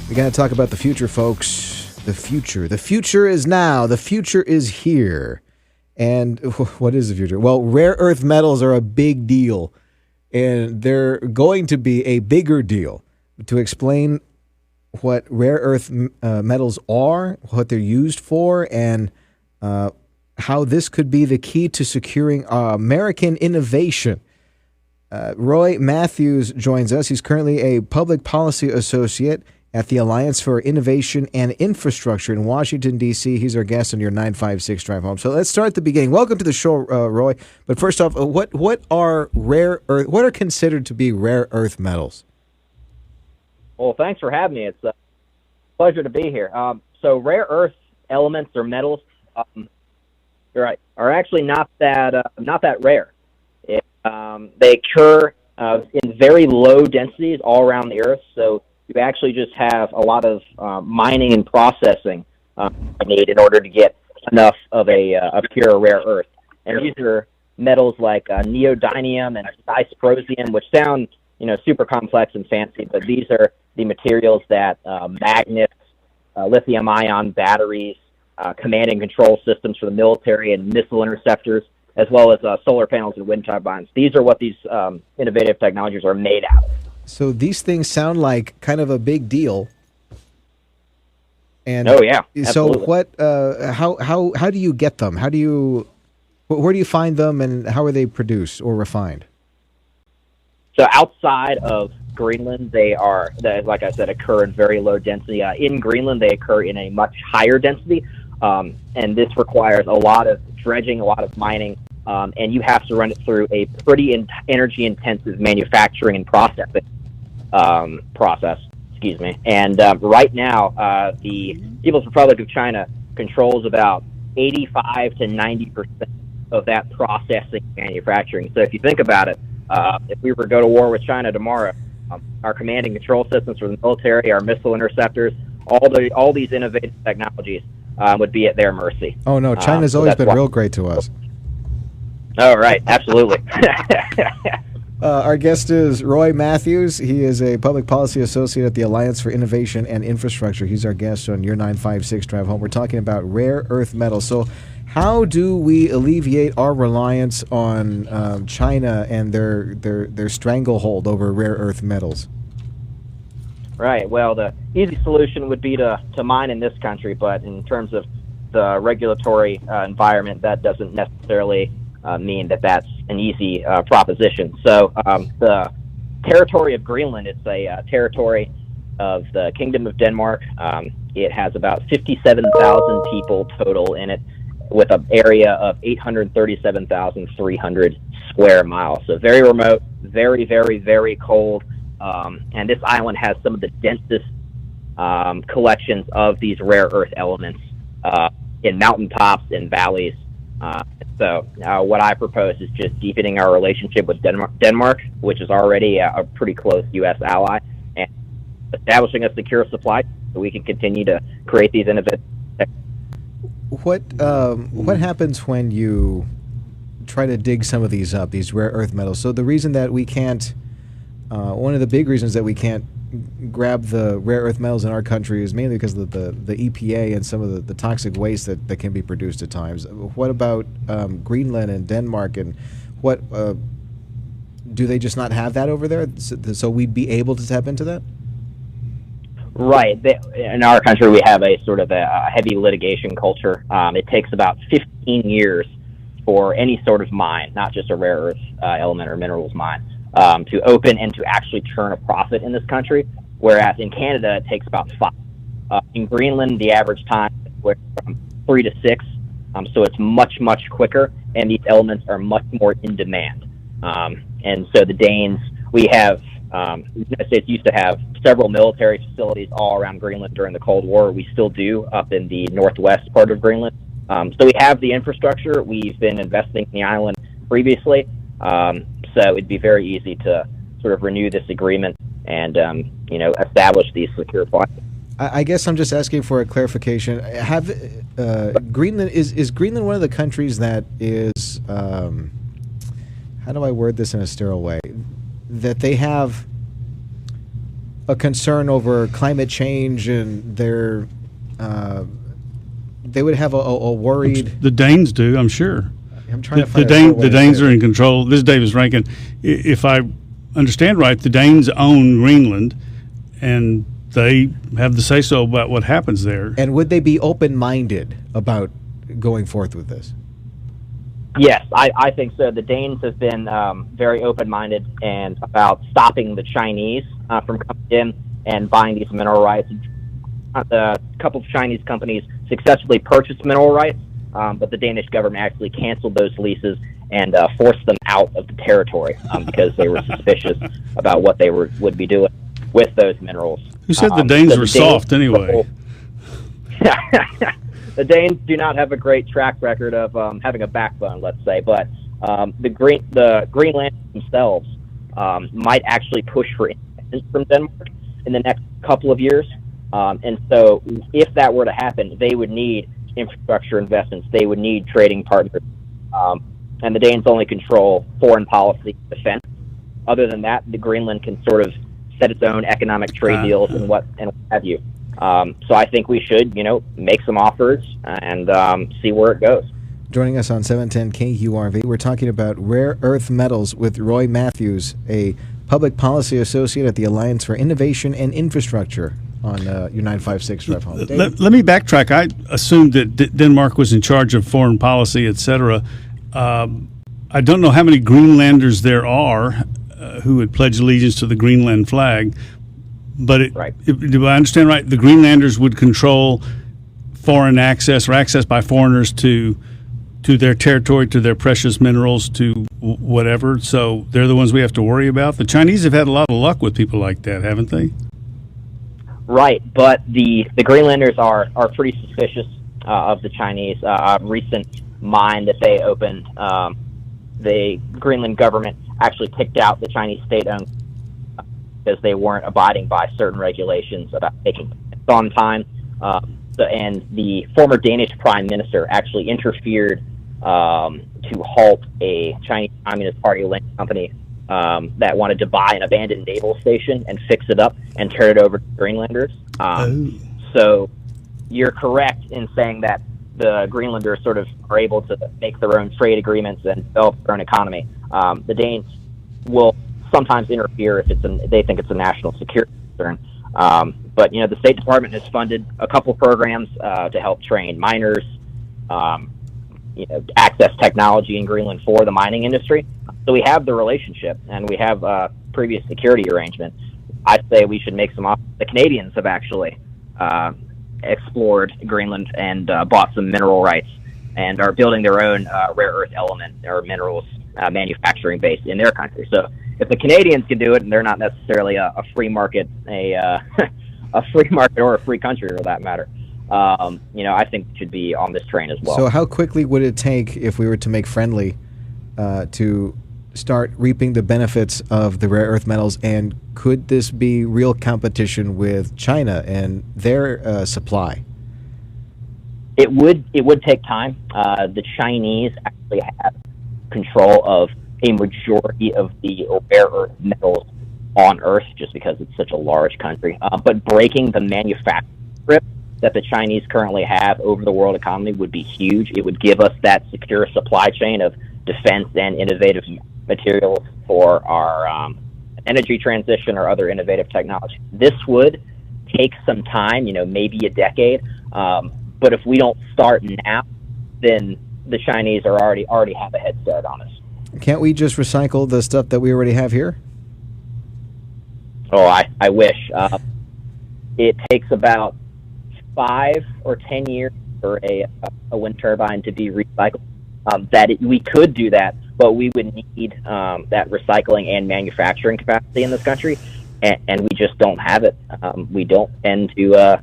We're going to talk about the future, folks. The future. The future is now. The future is here. And what is the future? Well, rare earth metals are a big deal, and they're going to be a bigger deal. To explain what rare earth metals are, what they're used for, and how this could be the key to securing American innovation. Roy Mathews joins us. He's currently a public policy associate at the Alliance for Innovation and Infrastructure in Washington, D.C. He's our guest on your 956 drive home. So let's start at the beginning. Welcome to the show, Roy. But first off, what are rare earth? What are considered to be rare earth metals? Well, thanks for having me. It's a pleasure to be here. So rare earth elements or metals, you're right, are actually not that rare. They occur in very low densities all around the Earth. So you actually just have a lot of mining and processing need in order to get enough of a pure rare earth. And these are metals like neodymium and dysprosium, which sound super complex and fancy, but these are the materials that magnets, lithium-ion batteries, command and control systems for the military and missile interceptors, as well as solar panels and wind turbines. These are what these innovative technologies are made out of. So these things sound like kind of a big deal. And oh yeah, absolutely. So what? How do you get them? Where do you find them, and how are they produced or refined? So outside of Greenland, they like I said, occur in very low density. In Greenland, they occur in a much higher density, and this requires a lot of dredging, a lot of mining, and you have to run it through a pretty energy-intensive manufacturing and processing process. Excuse me. And right now, the People's Republic of China controls about 85 to 90% of that processing manufacturing. So if you think about it, if we were to go to war with China tomorrow, our command and control systems for the military, our missile interceptors, all these innovative technologies would be at their mercy. Oh no, China's always been real great to us. Oh right, absolutely. Our guest is Roy Mathews. He is a public policy associate at the Alliance for Innovation and Infrastructure. He's our guest on your 956 drive home. We're talking about rare earth metals. So how do we alleviate our reliance on China and their stranglehold over rare earth metals? Right. Well, the easy solution would be to mine in this country, but in terms of the regulatory environment, that doesn't necessarily mean that that's an easy proposition. So the territory of Greenland is a territory of the Kingdom of Denmark. It has about 57,000 people total in it, with an area of 837,300 square miles. So very remote, very, very, very cold. And this island has some of the densest collections of these rare earth elements in mountaintops and valleys. So what I propose is just deepening our relationship with Denmark, which is already a pretty close U.S. ally, and establishing a secure supply so we can continue to create these innovative. What happens when you try to dig some of these up, these rare earth metals? So the reason that we can't, one of the big reasons that we can't grab the rare earth metals in our country is mainly because of the EPA and some of the toxic waste that can be produced at times. What about Greenland and Denmark, and what do they just not have that over there? So we'd be able to tap into that? Right. In our country, we have a sort of a heavy litigation culture. It takes about 15 years for any sort of mine, not just a rare earth element or minerals mine, to open and to actually turn a profit in this country, whereas in Canada, it takes about 5. In Greenland, the average time is from 3 to 6, so it's much, much quicker, and these elements are much more in demand. And so the Danes, we have, the United States used to have several military facilities all around Greenland during the Cold War. We still do up in the northwest part of Greenland. So we have the infrastructure. We've been investing in the island previously. So it'd be very easy to sort of renew this agreement and, establish these secure supplies. I guess I'm just asking for a clarification. Have Greenland is Greenland one of the countries that is how do I word this in a sterile way? That they have a concern over climate change and their they would have a worried. The Danes do, I'm sure. I'm trying to find the Danes are in control. This is Davis Rankin. If I understand right, the Danes own Greenland, and they have the say-so about what happens there. And would they be open-minded about going forth with this? Yes, I think so. The Danes have been very open-minded and about stopping the Chinese from coming in and buying these mineral rights. A couple of Chinese companies successfully purchased mineral rights, but the Danish government actually canceled those leases and forced them out of the territory because they were suspicious about what they would be doing with those minerals. Who said the Danes were soft anyway? The Danes do not have a great track record of having a backbone, let's say, but the Greenland themselves might actually push for independence from Denmark in the next couple of years. And so if that were to happen, they would need infrastructure investments. They would need trading partners. And the Danes only control foreign policy defense. Other than that, the Greenland can sort of set its own economic trade deals and what have you. So I think we should, make some offers and see where it goes. Joining us on 710 KURV, we're talking about rare earth metals with Roy Mathews, a public policy associate at the Alliance for Innovation and Infrastructure on your 956 drive home. Let me backtrack. I assumed that Denmark was in charge of foreign policy, etc. I don't know how many Greenlanders there are who would pledge allegiance to the Greenland flag. But do I understand right? The Greenlanders would control foreign access or access by foreigners to their territory, to their precious minerals, to whatever. So they're the ones we have to worry about. The Chinese have had a lot of luck with people like that, haven't they? Right, but the Greenlanders are pretty suspicious of the Chinese. A recent mine that they opened, the Greenland government actually kicked out the Chinese state-owned because they weren't abiding by certain regulations about taking it on time. And the former Danish prime minister actually interfered to halt a Chinese Communist Party-linked company that wanted to buy an abandoned naval station and fix it up and turn it over to Greenlanders. So you're correct in saying that the Greenlanders sort of are able to make their own trade agreements and develop their own economy. The Danes will sometimes interfere if they think it's a national security concern. But the State Department has funded a couple programs to help train miners, access technology in Greenland for the mining industry. So we have the relationship, and we have a previous security arrangement. I'd say we should make some offers. The Canadians have actually explored Greenland and bought some mineral rights and are building their own rare earth element or minerals manufacturing base in their country. So if the Canadians can do it, and they're not necessarily a free market, a free market or a free country for that matter, I think it should be on this train as well. So how quickly would it take if we were to make friendly to start reaping the benefits of the rare earth metals, and could this be real competition with China and their supply? It would take time. The Chinese actually have control of a majority of the rare earth metals on Earth just because it's such a large country. But breaking the manufacturing grip that the Chinese currently have over the world economy would be huge. It would give us that secure supply chain of defense and innovative materials for our energy transition or other innovative technology. This would take some time, maybe a decade. But if we don't start now, then the Chinese are already have a head start on us. Can't we just recycle the stuff that we already have here? Oh, I wish. It takes about 5 or 10 years for a wind turbine to be recycled. We could do that, but we would need that recycling and manufacturing capacity in this country, and we just don't have it. We don't tend to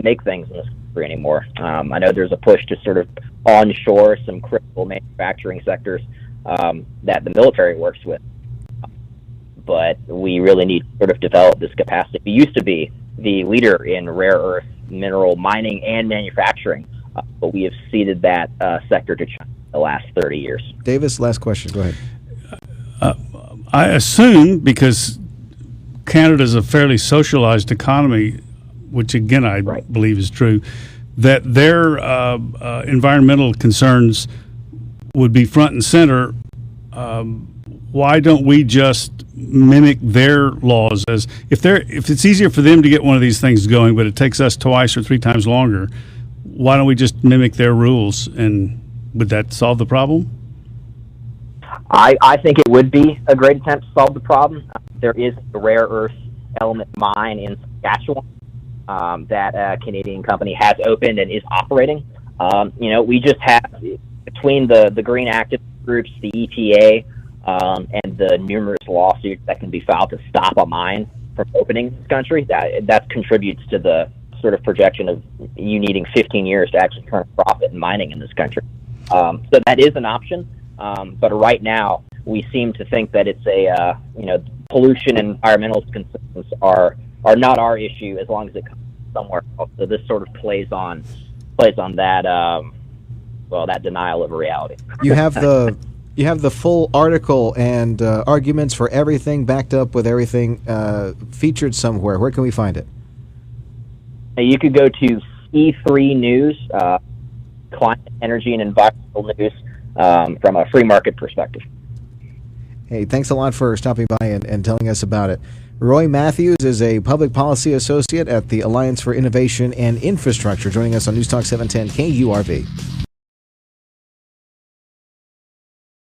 make things in this country anymore. I know there's a push to sort of onshore some critical manufacturing sectors that the military works with, but we really need to sort of develop this capacity. We used to be the leader in rare earth mineral mining and manufacturing, but we have ceded that sector to China the last 30 years. Davis, last question. Go ahead. I assume, because Canada's a fairly socialized economy, which again I believe is true, that their environmental concerns would be front and center. Why don't we just mimic their laws? As if it's easier for them to get one of these things going, but it takes us twice or three times longer, why don't we just mimic their rules? And would that solve the problem? I think it would be a great attempt to solve the problem. There is a rare earth element mine in Saskatchewan that a Canadian company has opened and is operating. We just have, between the green activist groups, the EPA, and the numerous lawsuits that can be filed to stop a mine from opening in this country, that contributes to the sort of projection of you needing 15 years to actually turn a profit in mining in this country. So that is an option. But right now, we seem to think that it's pollution and environmental concerns are not our issue as long as it comes somewhere else. So this sort of plays on that that denial of reality. You have the full article and arguments for everything, backed up with everything featured somewhere. Where can we find it? You could go to C3 News, climate, energy, and environmental news from a free market perspective. Hey, thanks a lot for stopping by and telling us about it. Roy Mathews is a public policy associate at the Alliance for Innovation and Infrastructure, joining us on News Talk 710 KURV.